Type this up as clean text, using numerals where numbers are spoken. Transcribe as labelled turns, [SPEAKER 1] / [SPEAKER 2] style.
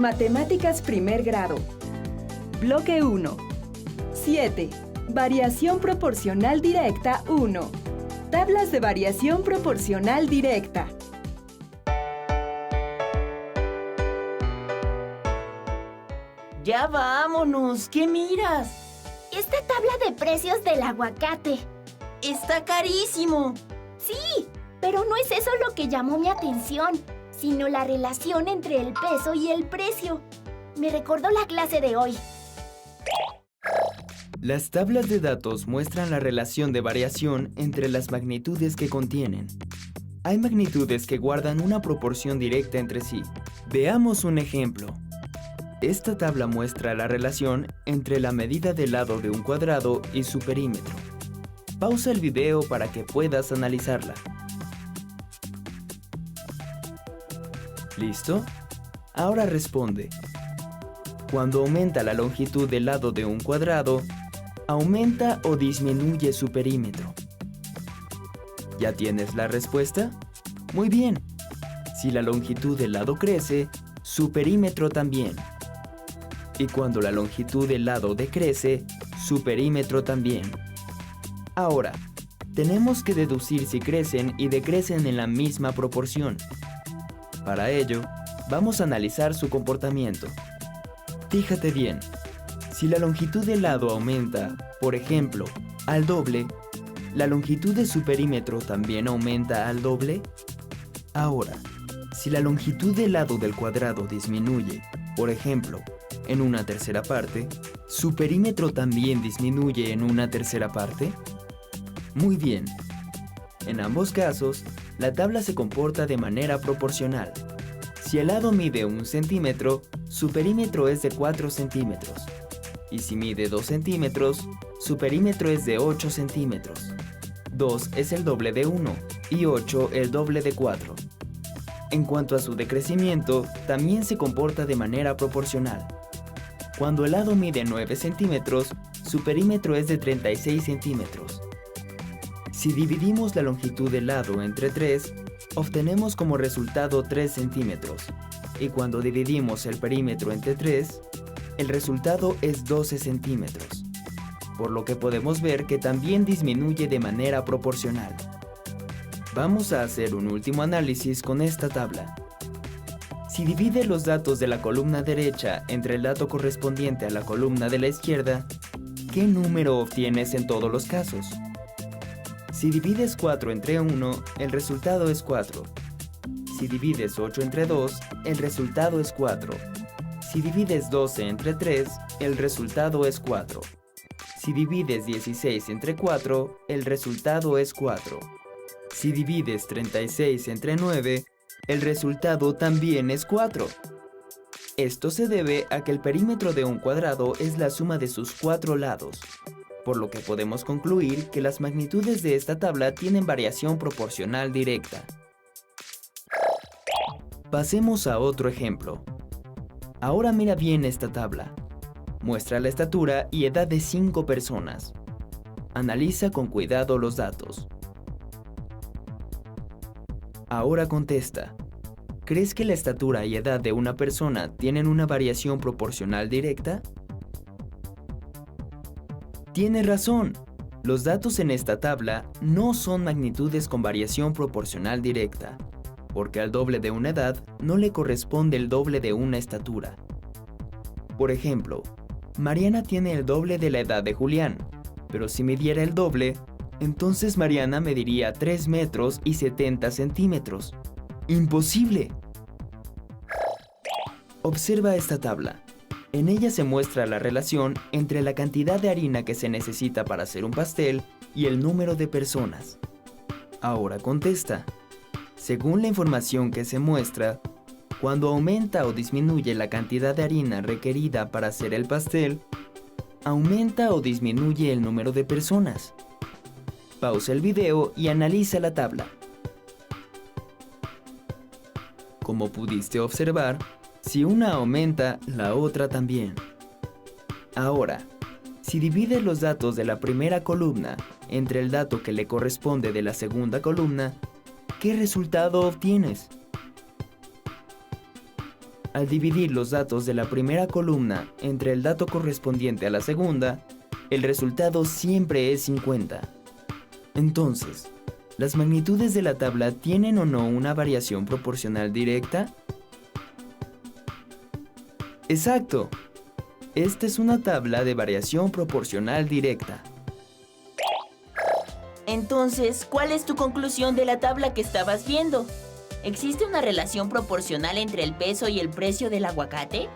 [SPEAKER 1] Matemáticas primer grado. Bloque 1. 7. Variación proporcional directa 1. Tablas de variación proporcional directa.
[SPEAKER 2] ¡Ya vámonos! ¿Qué miras?
[SPEAKER 3] Esta tabla de precios del aguacate.
[SPEAKER 2] ¡Está carísimo!
[SPEAKER 3] Sí, pero no es eso lo que llamó mi atención, sino la relación entre el peso y el precio. Me recordó la clase de hoy.
[SPEAKER 4] Las tablas de datos muestran la relación de variación entre las magnitudes que contienen. Hay magnitudes que guardan una proporción directa entre sí. Veamos un ejemplo. Esta tabla muestra la relación entre la medida del lado de un cuadrado y su perímetro. Pausa el video para que puedas analizarla. ¿Listo? Ahora responde. Cuando aumenta la longitud del lado de un cuadrado, ¿aumenta o disminuye su perímetro? ¿Ya tienes la respuesta? Muy bien. Si la longitud del lado crece, su perímetro también. Y cuando la longitud del lado decrece, su perímetro también. Ahora, tenemos que deducir si crecen y decrecen en la misma proporción. Para ello, vamos a analizar su comportamiento. Fíjate bien, si la longitud del lado aumenta, por ejemplo, al doble, ¿la longitud de su perímetro también aumenta al doble? Ahora, si la longitud del lado del cuadrado disminuye, por ejemplo, en una tercera parte, ¿su perímetro también disminuye en una tercera parte? Muy bien. En ambos casos, la tabla se comporta de manera proporcional. Si el lado mide 1 centímetro, su perímetro es de 4 centímetros. Y si mide 2 centímetros, su perímetro es de 8 centímetros. 2 es el doble de 1 y 8 el doble de 4. En cuanto a su decrecimiento, también se comporta de manera proporcional. Cuando el lado mide 9 centímetros, su perímetro es de 36 centímetros. Si dividimos la longitud del lado entre 3, obtenemos como resultado 3 centímetros. Y cuando dividimos el perímetro entre 3, el resultado es 12 centímetros. Por lo que podemos ver que también disminuye de manera proporcional. Vamos a hacer un último análisis con esta tabla. Si divides los datos de la columna derecha entre el dato correspondiente a la columna de la izquierda, ¿qué número obtienes en todos los casos? Si divides 4 entre 1, el resultado es 4. Si divides 8 entre 2, el resultado es 4. Si divides 12 entre 3, el resultado es 4. Si divides 16 entre 4, el resultado es 4. Si divides 36 entre 9, el resultado también es 4. Esto se debe a que el perímetro de un cuadrado es la suma de sus 4 lados, por lo que podemos concluir que las magnitudes de esta tabla tienen variación proporcional directa. Pasemos a otro ejemplo. Ahora mira bien esta tabla. Muestra la estatura y edad de 5 personas. Analiza con cuidado los datos. Ahora contesta. ¿Crees que la estatura y edad de una persona tienen una variación proporcional directa? Tienes razón. Los datos en esta tabla no son magnitudes con variación proporcional directa, porque al doble de una edad no le corresponde el doble de una estatura. Por ejemplo, Mariana tiene el doble de la edad de Julián, pero si midiera el doble, entonces Mariana mediría 3 metros y 70 centímetros. ¡Imposible! Observa esta tabla. En ella se muestra la relación entre la cantidad de harina que se necesita para hacer un pastel y el número de personas. Ahora contesta. Según la información que se muestra, cuando aumenta o disminuye la cantidad de harina requerida para hacer el pastel, ¿aumenta o disminuye el número de personas? Pausa el video y analiza la tabla. Como pudiste observar, si una aumenta, la otra también. Ahora, si divides los datos de la primera columna entre el dato que le corresponde de la segunda columna, ¿qué resultado obtienes? Al dividir los datos de la primera columna entre el dato correspondiente a la segunda, el resultado siempre es 50. Entonces, ¿las magnitudes de la tabla tienen o no una variación proporcional directa? ¡Exacto! Esta es una tabla de variación proporcional directa.
[SPEAKER 2] Entonces, ¿cuál es tu conclusión de la tabla que estabas viendo? ¿Existe una relación proporcional entre el peso y el precio del aguacate?